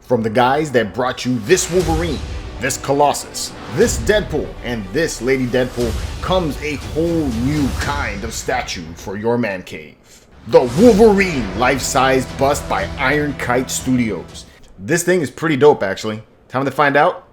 From the guys that brought you this Wolverine, this Colossus, this Deadpool, and this Lady Deadpool comes a whole new kind of statue for your man cave. The Wolverine Life Size Bust by Kite Studios. This thing is pretty dope actually. Time to find out?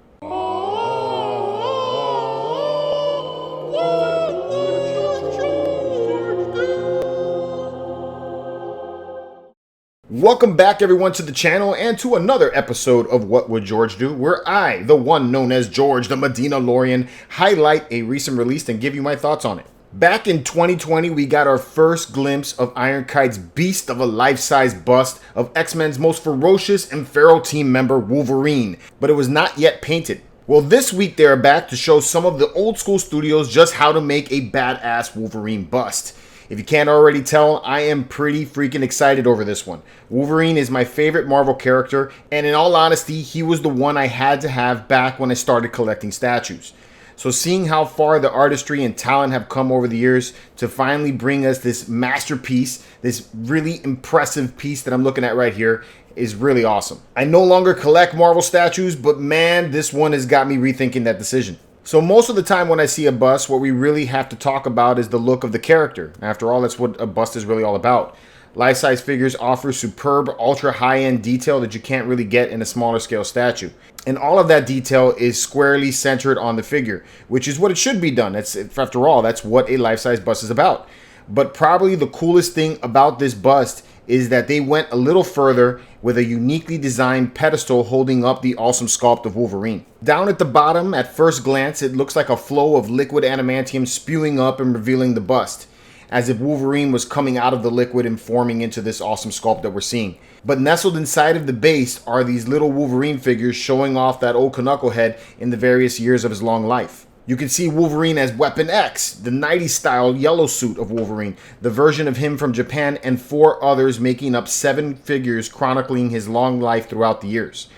Welcome back everyone to the channel and to another episode of What Would Jorge Do, where I, the one known as George the Medina Lorian, highlight a recent release and give you my thoughts on it. Back in 2020, we got our first glimpse of Kite's beast of a life-size bust of X-Men's most ferocious and feral team member, Wolverine, but it was not yet painted. Well, this week they are back to show some of the old school studios just how to make a badass Wolverine bust. If you can't already tell, I am pretty freaking excited over this one. Wolverine is my favorite Marvel character, and in all honesty, he was the one I had to have back when I started collecting statues. So seeing how far the artistry and talent have come over the years to finally bring us this masterpiece, this really impressive piece that I'm looking at right here, is really awesome. I no longer collect Marvel statues, but man, this one has got me rethinking that decision. So most of the time when I see a bust, what we really have to talk about is the look of the character. After all, that's what a bust is really all about. Life-size figures offer superb, ultra high-end detail that you can't really get in a smaller scale statue. And all of that detail is squarely centered on the figure, which is what it should be done. After all, that's what a life-size bust is about. But probably the coolest thing about this bust is that they went a little further with a uniquely designed pedestal holding up the awesome sculpt of Wolverine. Down at the bottom, at first glance, it looks like a flow of liquid adamantium spewing up and revealing the bust, as if Wolverine was coming out of the liquid and forming into this awesome sculpt that we're seeing. But nestled inside of the base are these little Wolverine figures showing off that old knucklehead in the various years of his long life. You can see Wolverine as Weapon X, the 90s style yellow suit of Wolverine, the version of him from Japan, and 4 others, making up 7 figures chronicling his long life throughout the years.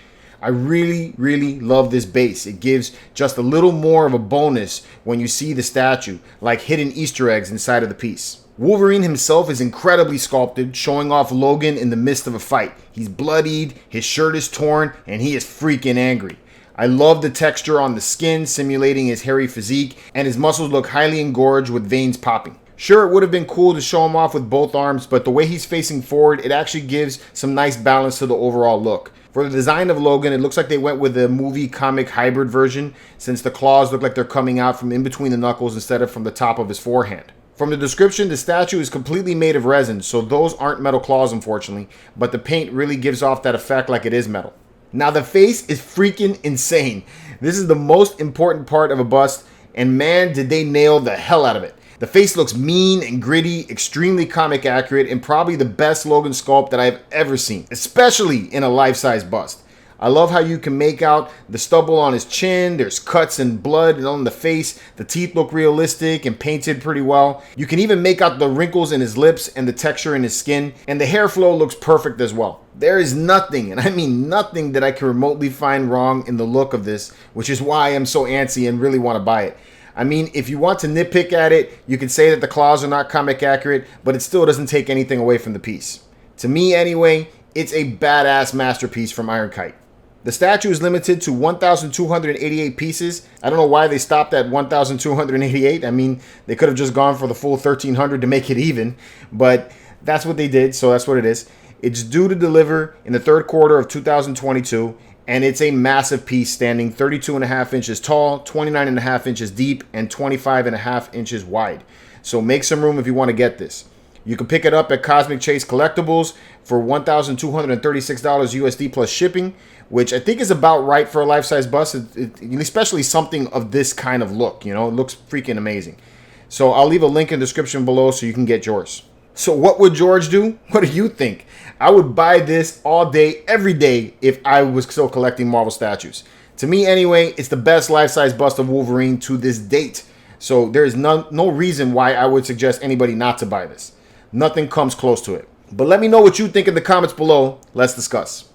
I really love this base. It gives just a little more of a bonus when you see the statue, like hidden Easter eggs inside of the piece. Wolverine himself is incredibly sculpted, showing off Logan in the midst of a fight. He's bloodied, his shirt is torn, and he is freaking angry. I love the texture on the skin, simulating his hairy physique, and his muscles look highly engorged with veins popping. Sure, it would have been cool to show him off with both arms, but the way he's facing forward, it actually gives some nice balance to the overall look. For the design of Logan, it looks like they went with a movie comic hybrid version, since the claws look like they're coming out from in between the knuckles instead of from the top of his forehand. From the description, the statue is completely made of resin, so those aren't metal claws unfortunately, but the paint really gives off that effect like it is metal. Now the face is freaking insane. This is the most important part of a bust, and man did they nail the hell out of it. The face looks mean and gritty, extremely comic accurate, and probably the best Logan sculpt that I've ever seen, especially in a life-size bust. I love how you can make out the stubble on his chin, there's cuts and blood on the face, the teeth look realistic and painted pretty well. You can even make out the wrinkles in his lips and the texture in his skin, and the hair flow looks perfect as well. There is nothing, and I mean nothing, that I can remotely find wrong in the look of this, which is why I'm so antsy and really want to buy it. I mean, if you want to nitpick at it, you can say that the claws are not comic accurate, but it still doesn't take anything away from the piece. To me anyway, it's a badass masterpiece from Kite. The statue is limited to 1,288 pieces. I don't know why they stopped at 1,288. I mean, they could have just gone for the full 1,300 to make it even, but that's what they did, so that's what it is. It's due to deliver in the third quarter of 2022, and it's a massive piece standing 32.5 inches tall, 29.5 inches deep, and 25.5 inches wide. So make some room if you want to get this. You can pick it up at Cosmic Chase Collectibles for $1,236 USD plus shipping, which I think is about right for a life-size bust, especially something of this kind of look. You know, it looks freaking amazing. So I'll leave a link in the description below so you can get yours. So what would Jorge do? What do you think? I would buy this all day, every day, if I was still collecting Marvel statues. To me anyway, it's the best life-size bust of Wolverine to this date. So there is no reason why I would suggest anybody not to buy this. Nothing comes close to it. But let me know what you think in the comments below. Let's discuss.